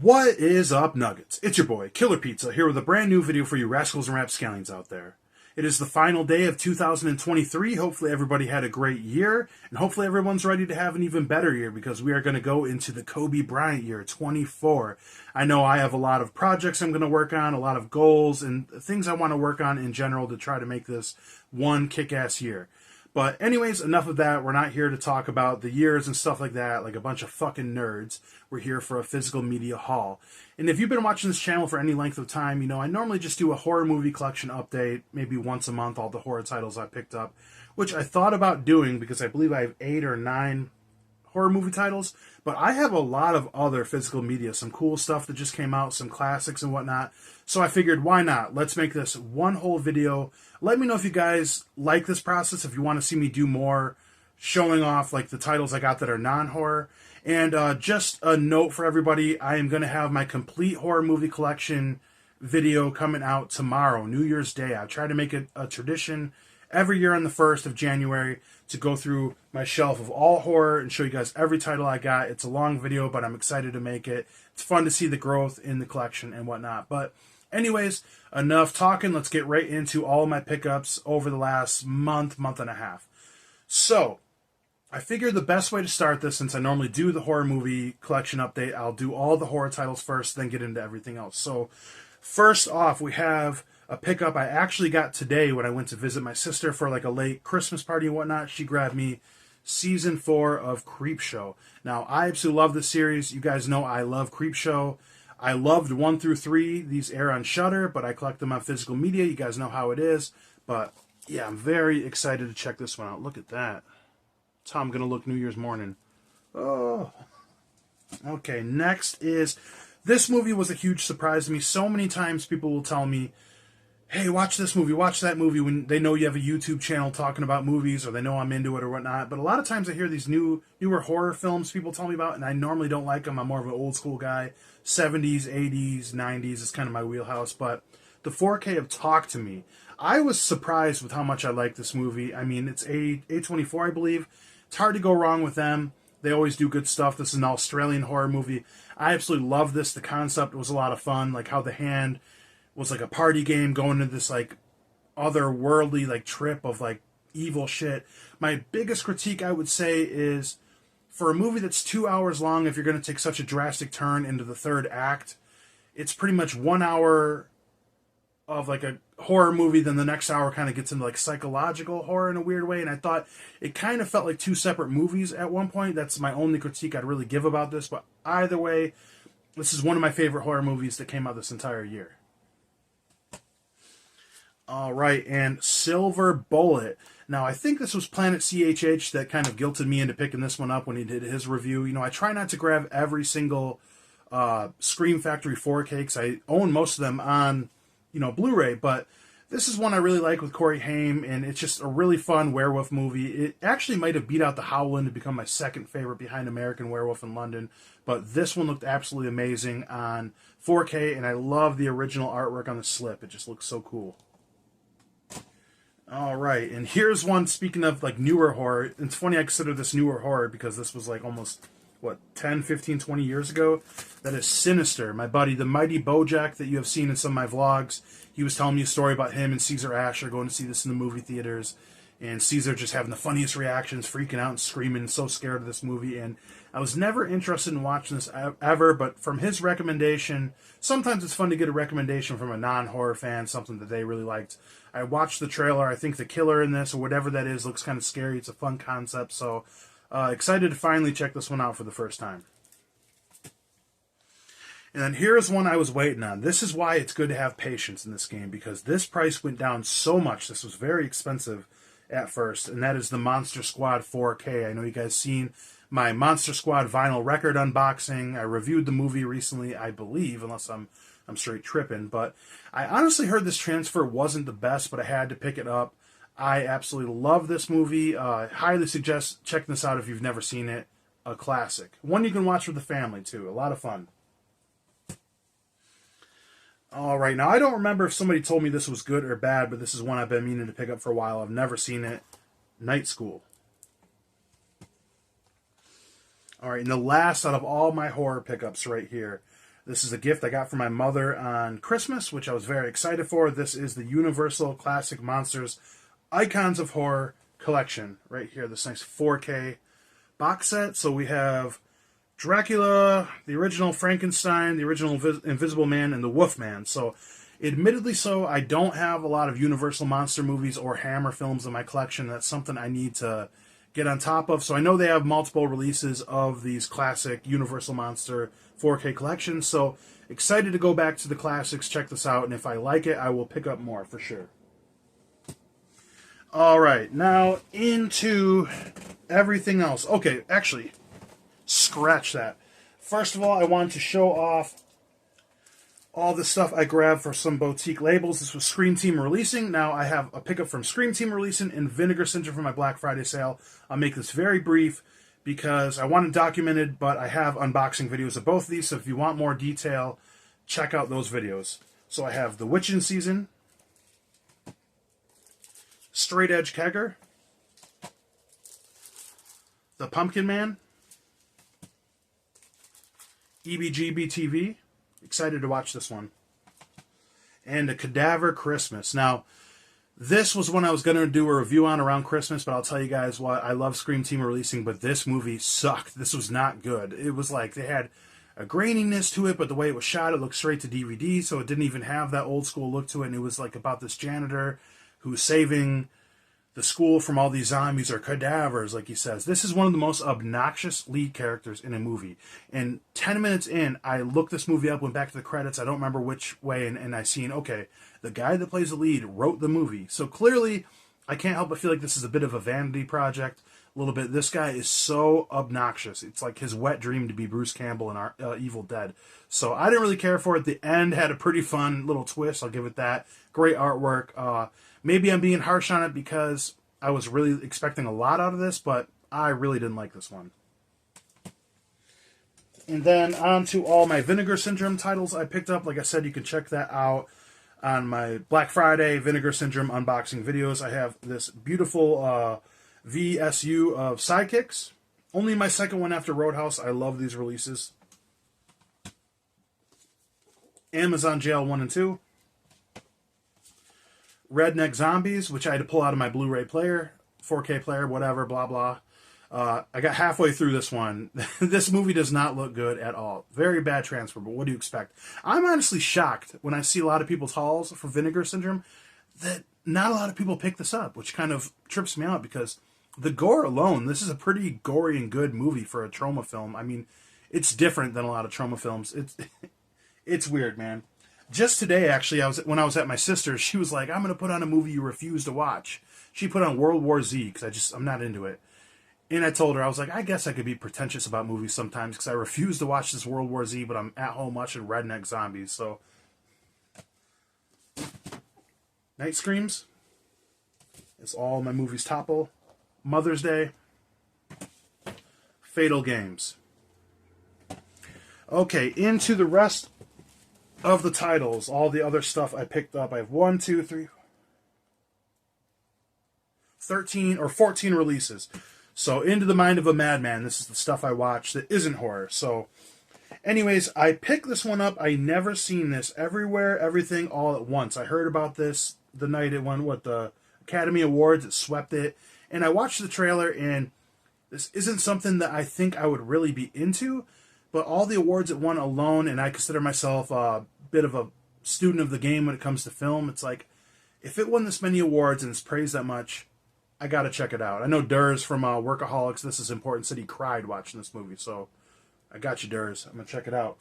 What is up, Nuggets? It's your boy, Killer Pizza, here with a brand new video for you rascals and rapscallions out there. It is the final day of 2023. Hopefully everybody had a great year, and hopefully everyone's ready to have an even better year because we are going to go into the Kobe Bryant year, 24. I know I have a lot of projects I'm going to work on, a lot of goals, and things I want to work on in general to try to make this one kick-ass year. But anyways, enough of that. We're not here to talk about the years and stuff like that, like a bunch of fucking nerds. We're here for a physical media haul. And if you've been watching this channel for any length of time, you know I normally just do a horror movie collection update, maybe once a month, all the horror titles I picked up, which I thought about doing because I believe I have 8 or 9 horror movie titles, but I have a lot of other physical media, some cool stuff that just came out, some classics and whatnot. So I figured, why not? Let's make this one whole video. Let me know if you guys like this process, if you want to see me do more showing off like the titles I got that are non-horror. And just a note for everybody, I am going to have my complete horror movie collection video coming out tomorrow, New Year's Day. I try to make it a tradition every year on the 1st of January to go through my shelf of all horror and show you guys every title I got. It's a long video, but I'm excited to make it. It's fun to see the growth in the collection and whatnot. But anyways, enough talking. Let's get right into all my pickups over the last month and a half. So, I figured the best way to start this, since I normally do the horror movie collection update, I'll do all the horror titles first, then get into everything else. So, first off, we have a pickup I actually got today when I went to visit my sister for like a late Christmas party and whatnot. She grabbed me Season 4 of Creepshow. Now, I absolutely love this series. You guys know I love Creepshow. I loved 1 through 3. These air on Shudder, but I collect them on physical media. You guys know how it is. But, yeah, I'm very excited to check this one out. Look at that. That's how I'm going to look New Year's morning. Oh. Okay, next is... This movie was a huge surprise to me. So many times people will tell me, hey, watch this movie, watch that movie, when they know you have a YouTube channel talking about movies, or they know I'm into it or whatnot. But a lot of times I hear these newer horror films people tell me about, and I normally don't like them. I'm more of an old school guy. 70s, 80s, 90s is kind of my wheelhouse. But the 4K of Talk to Me, I was surprised with how much I like this movie. I mean, it's A24, I believe. It's hard to go wrong with them. They always do good stuff. This is an Australian horror movie. I absolutely love this. The concept was a lot of fun, like how the hand was like a party game going into this like otherworldly like trip of like evil shit. My biggest critique, I would say, is for a movie that's 2 hours long, if you're going to take such a drastic turn into the third act, it's pretty much 1 hour of like a horror movie, then the next hour kind of gets into like psychological horror in a weird way, and I thought it kind of felt like 2 separate movies at one point. That's my only critique I'd really give about this, but either way, this is one of my favorite horror movies that came out this entire year. All right, and Silver Bullet. Now, I think this was Planet CHH that kind of guilted me into picking this one up when he did his review. You know, I try not to grab every single Scream Factory 4K because I own most of them on, you know, Blu-ray, but this is one I really like with Corey Haim, and it's just a really fun werewolf movie. It actually might have beat out The Howling to become my second favorite behind American Werewolf in London, but this one looked absolutely amazing on 4K, and I love the original artwork on the slip. It just looks so cool. All right, and here's one, speaking of like newer horror. It's funny I consider this newer horror because this was like almost, what, 10, 15, 20 years ago? That is Sinister. My buddy, the Mighty Bojack, that you have seen in some of my vlogs, he was telling me a story about him and Caesar Asher going to see this in the movie theaters, and Caesar just having the funniest reactions, freaking out and screaming, so scared of this movie. And I was never interested in watching this ever, but from his recommendation, sometimes it's fun to get a recommendation from a non-horror fan, something that they really liked. I watched the trailer. I think the killer in this, or whatever that is, looks kind of scary. It's a fun concept, so excited to finally check this one out for the first time. And then here's one I was waiting on. This is why it's good to have patience in this game, because this price went down so much. This was very expensive at first, and that is the Monster Squad 4K. I know you guys seen my Monster Squad vinyl record unboxing. I reviewed the movie recently, I believe, unless I'm straight tripping. But I honestly heard this transfer wasn't the best, but I had to pick it up. I absolutely love this movie. Highly suggest checking this out if you've never seen it. A classic. One you can watch with the family, too. A lot of fun. All right, now I don't remember if somebody told me this was good or bad, but this is one I've been meaning to pick up for a while. I've never seen it. Night School. All right, and the last out of all my horror pickups right here. This is a gift I got from my mother on Christmas, which I was very excited for. This is the Universal Classic Monsters Icons of Horror collection right here. This nice 4K box set. So we have Dracula, the original Frankenstein, the original Invisible Man, and the Wolfman. So admittedly so, I don't have a lot of Universal Monster movies or Hammer films in my collection. That's something I need to get on top of. So I know they have multiple releases of these classic Universal Monster 4K collections. So excited to go back to the classics, check this out, and if I like it, I will pick up more for sure. All right, now into everything else. Okay, actually, scratch that. First of all, I wanted to show off all the stuff I grabbed for some boutique labels. This was Scream Team releasing. Now I have a pickup from Scream Team releasing and Vinegar Syndrome for my Black Friday sale. I'll make this very brief because I want it documented, but I have unboxing videos of both of these, so if you want more detail, check out those videos. So I have The Witch in Season, Straight Edge Kegger, The Pumpkin Man, EBGB TV. Excited to watch this one. And A Cadaver Christmas. Now, this was one I was going to do a review on around Christmas, but I'll tell you guys what, I love Scream Team releasing, but this movie sucked. This was not good. It was like they had a graininess to it, but the way it was shot, it looked straight to DVD, so it didn't even have that old school look to it, and it was like about this janitor who's saving the school from all these zombies or cadavers, like he says. This is one of the most obnoxious lead characters in a movie. And 10 minutes in, I looked this movie up, went back to the credits, I don't remember which way, and I seen, okay, the guy that plays the lead wrote the movie. So clearly, I can't help but feel like this is a bit of a vanity project. A little bit. This guy is so obnoxious. It's like his wet dream to be Bruce Campbell in Evil Dead. So I didn't really care for it. The end had a pretty fun little twist. I'll give it that. Great artwork. Maybe I'm being harsh on it because I was really expecting a lot out of this, but I really didn't like this one. And then on to all my Vinegar Syndrome titles I picked up. Like I said, you can check that out on my Black Friday Vinegar Syndrome unboxing videos. I have this beautiful VSU of Sidekicks. Only my second one after Roadhouse. I love these releases. Amazon Jail 1 and 2. Redneck Zombies, which I had to pull out of my Blu-ray player, 4K player, whatever, blah, blah. I got halfway through this one. This movie does not look good at all. Very bad transfer, but what do you expect? I'm honestly shocked when I see a lot of people's hauls for Vinegar Syndrome that not a lot of people pick this up, which kind of trips me out because the gore alone, this is a pretty gory and good movie for a trauma film. I mean, it's different than a lot of trauma films. It's weird, man. Just today, actually, when I was at my sister's, she was like, I'm going to put on a movie you refuse to watch. She put on World War Z because I'm not into it. And I told her, I was like, I guess I could be pretentious about movies sometimes because I refuse to watch this World War Z, but I'm at home watching Redneck Zombies. So, Night Screams. It's all my movies topple. Mother's Day. Fatal Games. Okay, into the rest of the titles, all the other stuff I picked up. I have 13 or 14 releases. So, Into the Mind of a Madman. This is the stuff I watch that isn't horror. So, anyways, I picked this one up. I never seen this. Everywhere, Everything, All at Once. I heard about this the night it won, the Academy Awards. It swept it. And I watched the trailer, and this isn't something that I think I would really be into. But all the awards it won alone, and I consider myself a bit of a student of the game when it comes to film, it's like, if it won this many awards and it's praised that much, I gotta check it out. I know Durs from Workaholics, This Is Important, said he cried watching this movie, so I got you, Durs. I'm gonna check it out.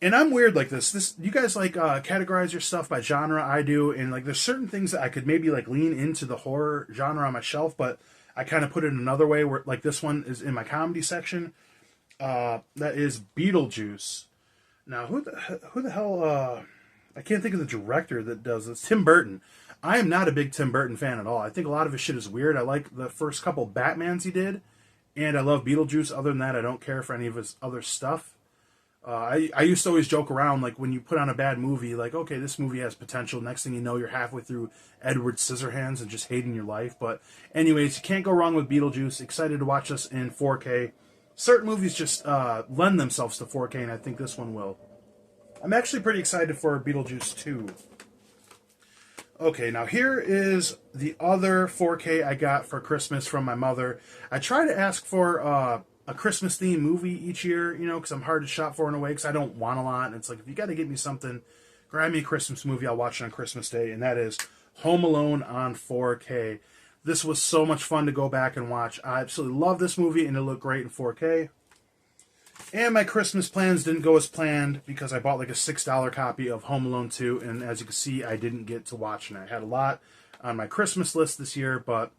And I'm weird like this. You guys like categorize your stuff by genre? I do, and like there's certain things that I could maybe like lean into the horror genre on my shelf, but I kind of put it another way where like this one is in my comedy section. That is Beetlejuice. Now, who the hell? I can't think of the director that does this. Tim Burton. I am not a big Tim Burton fan at all. I think a lot of his shit is weird. I like the first couple Batmans he did, and I love Beetlejuice. Other than that, I don't care for any of his other stuff. I used to always joke around, like, when you put on a bad movie, like, okay, this movie has potential. Next thing you know, you're halfway through Edward Scissorhands and just hating your life. But anyways, you can't go wrong with Beetlejuice. Excited to watch this in 4K. certain movies just lend themselves to 4K, and I think this one will. I'm actually pretty excited for Beetlejuice 2. Okay, now here is the other 4K I got for Christmas from my mother. I try to ask for a Christmas-themed movie each year, you know, because I'm hard to shop for in a way, because I don't want a lot. And it's like, if you got to get me something, grab me a Christmas movie, I'll watch it on Christmas Day, and that is Home Alone on 4K. This was so much fun to go back and watch. I absolutely love this movie, and it looked great in 4K. And my Christmas plans didn't go as planned because I bought like a $6 copy of Home Alone 2, and as you can see, I didn't get to watch it. I had a lot on my Christmas list this year, but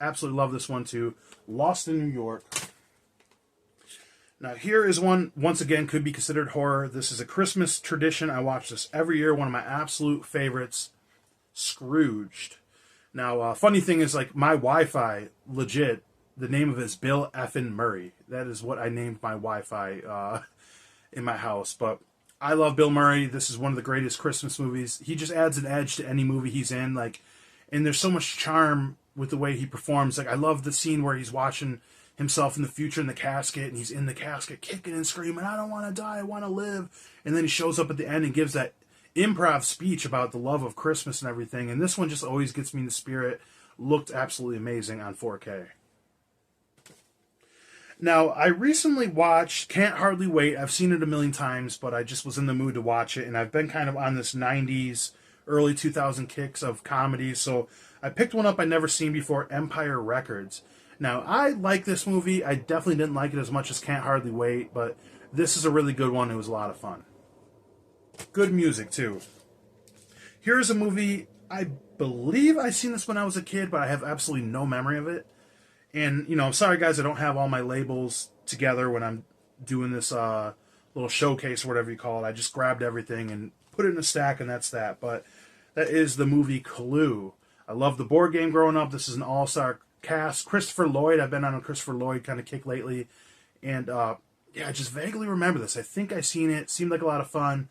absolutely love this one too. Lost in New York. Now here is one, once again, could be considered horror. This is a Christmas tradition. I watch this every year. One of my absolute favorites, Scrooged. Now, funny thing is, like, my Wi-Fi, legit, the name of it is Bill Effin Murray. That is what I named my Wi-Fi in my house. But I love Bill Murray. This is one of the greatest Christmas movies. He just adds an edge to any movie he's in. Like, and there's so much charm with the way he performs. Like, I love the scene where he's watching himself in the future in the casket, and he's in the casket kicking and screaming, "I don't want to die, I want to live." And then he shows up at the end and gives that improv speech about the love of Christmas and everything. And this one just always gets me in the spirit. Looked absolutely amazing on 4K. Now, I recently watched Can't Hardly Wait. I've seen it a million times, but I just was in the mood to watch it, and I've been kind of on this 90s, early 2000 kicks of comedy, so I picked one up I'd never seen before, Empire Records. Now, I like this movie. I definitely didn't like it as much as Can't Hardly Wait, but this is a really good one. It was a lot of fun. Good music, too. Here's a movie, I believe I seen this when I was a kid, but I have absolutely no memory of it. And, you know, I'm sorry, guys, I don't have all my labels together when I'm doing this little showcase or whatever you call it. I just grabbed everything and put it in a stack, and that's that. But that is the movie Clue. I loved the board game growing up. This is an all-star cast. Christopher Lloyd, I've been on a Christopher Lloyd kind of kick lately. And, yeah, I just vaguely remember this. I think I seen it. Seemed like a lot of fun.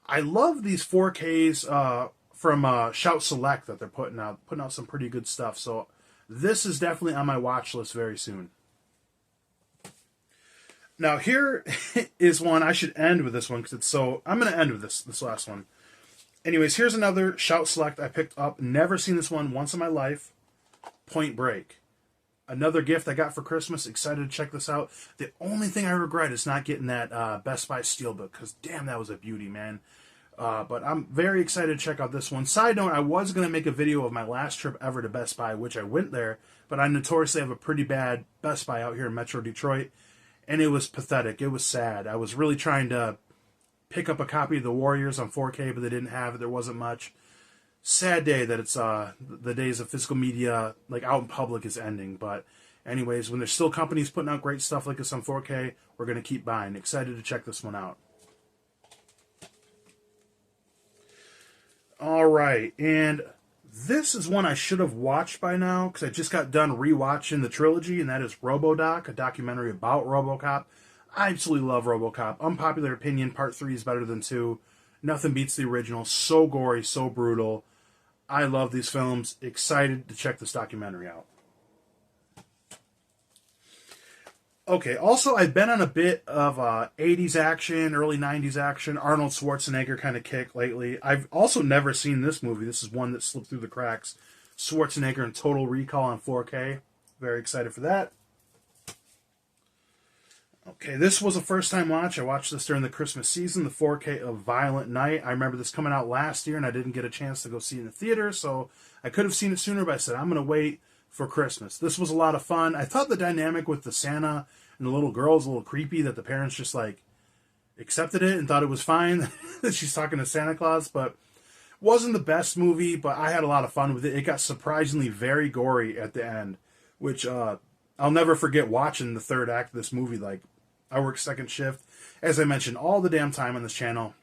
I love these 4Ks from Shout Select that they're putting out some pretty good stuff. So this is definitely on my watch list very soon. Now here is one, I should end with this one because it's so, I'm going to end with this last one. Anyways, here's another Shout Select I picked up. Never seen this one once in my life. Point Break. Another gift I got for Christmas. Excited to check this out. The only thing I regret is not getting that Best Buy Steelbook, because damn, that was a beauty, man. But I'm very excited to check out this one. Side note, I was going to make a video of my last trip ever to Best Buy, which I went there, but I notoriously have a pretty bad Best Buy out here in Metro Detroit, and it was pathetic. It was sad. I was really trying to pick up a copy of The Warriors on 4K, but they didn't have it. There wasn't much. Sad day that it's the days of physical media, like out in public, is ending. But anyways, when there's still companies putting out great stuff like this on 4K, we're going to keep buying. Excited to check this one out. All right, and this is one I should have watched by now because I just got done rewatching the trilogy, and that is RoboDoc, a documentary about RoboCop. I absolutely love RoboCop. Unpopular opinion, Part 3 is better than 2. Nothing beats the original. So gory, so brutal. I love these films. Excited to check this documentary out. Okay, also, I've been on a bit of 80s action, early 90s action, Arnold Schwarzenegger kind of kick lately. I've also never seen this movie. This is one that slipped through the cracks. Schwarzenegger in Total Recall on 4K. Very excited for that. Okay, this was a first-time watch. I watched this during the Christmas season, the 4K of Violent Night. I remember this coming out last year, and I didn't get a chance to go see it in the theater, so I could have seen it sooner, but I said, I'm going to wait for Christmas. This was a lot of fun. I thought the dynamic with the Santa and the little girl was a little creepy, that the parents just, like, accepted it and thought it was fine that she's talking to Santa Claus, but wasn't the best movie, but I had a lot of fun with it. It got surprisingly very gory at the end, which I'll never forget watching the third act of this movie. Like, I work second shift, as I mentioned, all the damn time on this channel.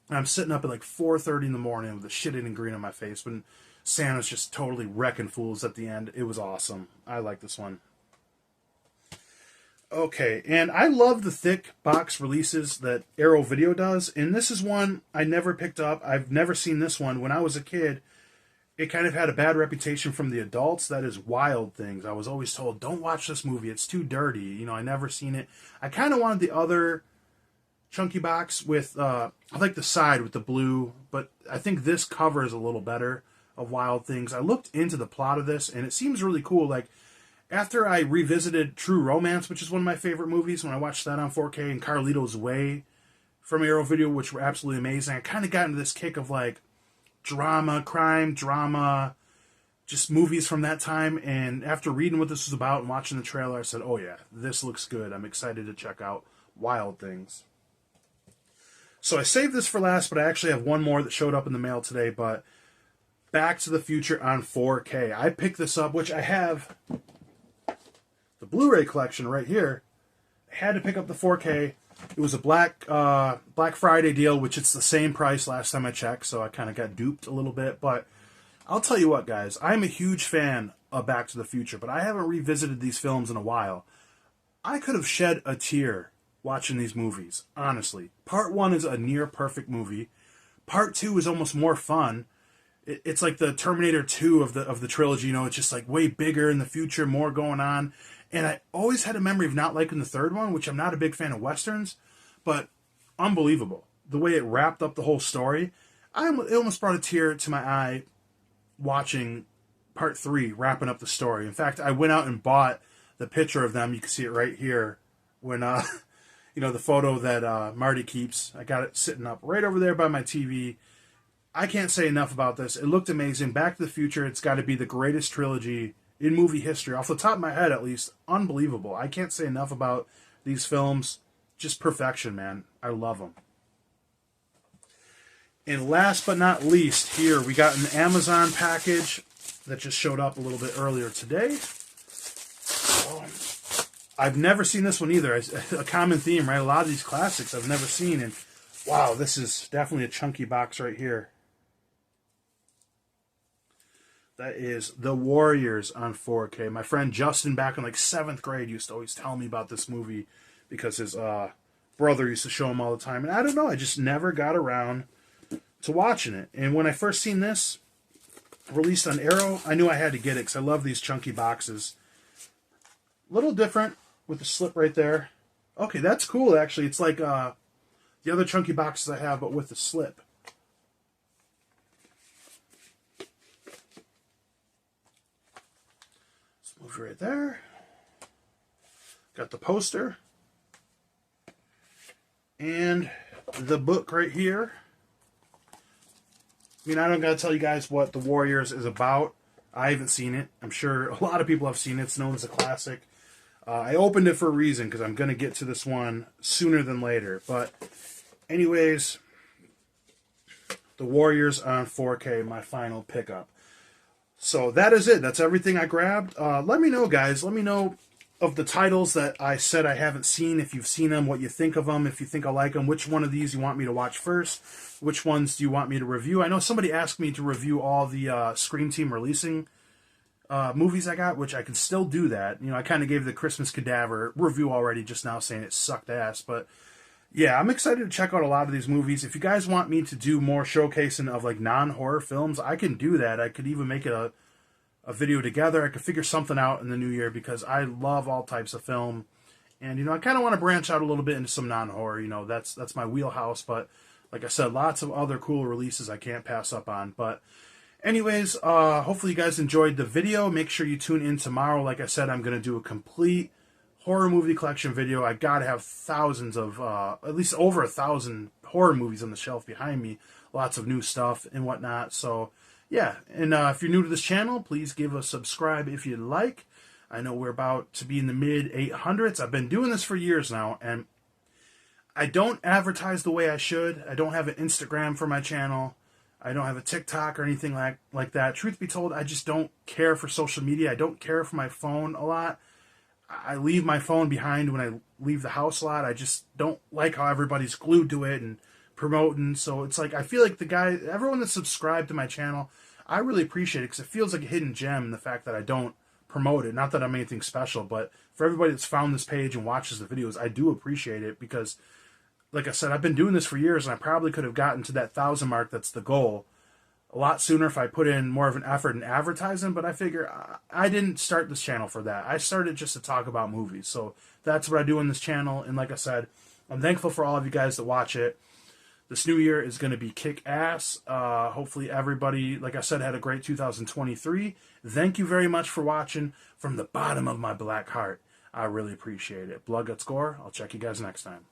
And I'm sitting up at like 4:30 in the morning with the shit-eating grin on my face when Santa's just totally wrecking fools at the end. It was awesome. I like this one. Okay, and I love the thick box releases that Arrow Video does, and this is one I never picked up. I've never seen this one. When I was a kid, it kind of had a bad reputation from the adults. That is Wild Things. I was always told, don't watch this movie. It's too dirty. You know, I never seen it. I kind of wanted the other chunky box with, I like the side with the blue, but I think this cover is a little better of Wild Things. I looked into the plot of this, and it seems really cool. Like, after I revisited True Romance, which is one of my favorite movies, when I watched that on 4K, and Carlito's Way from Arrow Video, which were absolutely amazing, I kind of got into this kick of, like, drama, crime, drama, just movies from that time. And after reading what this was about and watching the trailer, I said, oh yeah, this looks good. I'm excited to check out Wild Things. So I saved this for last, but I actually have one more that showed up in the mail today. But Back to the Future on 4K. I picked this up, which I have the Blu-ray collection right here. I had to pick up the 4K. It was a Black Friday deal, which it's the same price last time I checked, so I kind of got duped a little bit. But I'll tell you what, guys, I'm a huge fan of Back to the Future, but I haven't revisited these films in a while. I could have shed a tear watching these movies, honestly. Part 1 is a near-perfect movie. Part 2 is almost more fun. It's like the Terminator 2 of the trilogy, you know, it's just like way bigger in the future, more going on. And I always had a memory of not liking the third one, which I'm not a big fan of Westerns, but unbelievable. The way it wrapped up the whole story. It almost brought a tear to my eye watching Part 3, wrapping up the story. In fact, I went out and bought the picture of them. You can see it right here. When, you know, the photo that Marty keeps. I got it sitting up right over there by my TV. I can't say enough about this. It looked amazing. Back to the Future, it's got to be the greatest trilogy in movie history. Off the top of my head, at least. Unbelievable. I can't say enough about these films. Just perfection, man. I love them. And last but not least, here we got an Amazon package that just showed up a little bit earlier today. I've never seen this one either. A common theme, right? A lot of these classics I've never seen. And wow, this is definitely a chunky box right here. That is The Warriors on 4K. My friend Justin, back in like 7th grade, used to always tell me about this movie because his brother used to show him all the time. And I don't know, I just never got around to watching it. And when I first seen this released on Arrow, I knew I had to get it because I love these chunky boxes. A little different with the slip right there. Okay, that's cool, actually. It's like the other chunky boxes I have, but with the slip. Right there. Got the poster. And the book right here. I mean, I don't gotta tell you guys what The Warriors is about. I haven't seen it. I'm sure a lot of people have seen it. It's known as a classic. I opened it for a reason, because I'm gonna get to this one sooner than later. But anyways, The Warriors on 4K, my final pickup. So that is it. That's everything I grabbed. Let me know, guys. Let me know of the titles that I said I haven't seen. If you've seen them, what you think of them. If you think I like them, which one of these you want me to watch first. Which ones do you want me to review? I know somebody asked me to review all the Scream Team releasing movies I got, which I can still do that. You know, I kind of gave the Christmas Cadaver review already just now, saying it sucked ass. But yeah, I'm excited to check out a lot of these movies. If you guys want me to do more showcasing of like non-horror films, I can do that. I could even make a video together. I could figure something out in the new year because I love all types of film. And, you know, I kind of want to branch out a little bit into some non-horror. You know, that's my wheelhouse. But like I said, lots of other cool releases I can't pass up on. But anyways, hopefully you guys enjoyed the video. Make sure you tune in tomorrow. Like I said, I'm going to do a complete horror movie collection video. I gotta have thousands of, at least over 1,000 horror movies on the shelf behind me. Lots of new stuff and whatnot. So, yeah. And if you're new to this channel, please give a subscribe if you'd like. I know we're about to be in the mid-800s. I've been doing this for years now, and I don't advertise the way I should. I don't have an Instagram for my channel. I don't have a TikTok or anything like that. Truth be told, I just don't care for social media. I don't care for my phone a lot. I leave my phone behind when I leave the house a lot. I just don't like how everybody's glued to it and promoting. So it's like, I feel like everyone that's subscribed to my channel, I really appreciate it because it feels like a hidden gem in the fact that I don't promote it. Not that I'm anything special, but for everybody that's found this page and watches the videos, I do appreciate it because, like I said, I've been doing this for years and I probably could have gotten to that 1,000 mark. That's the goal a lot sooner if I put in more of an effort in advertising, but I figure I didn't start this channel for that. I started just to talk about movies. So that's what I do on this channel. And like I said, I'm thankful for all of you guys that watch it. This new year is going to be kick-ass. Hopefully everybody, like I said, had a great 2023. Thank you very much for watching from the bottom of my black heart. I really appreciate it. Blood Guts Gore. I'll check you guys next time.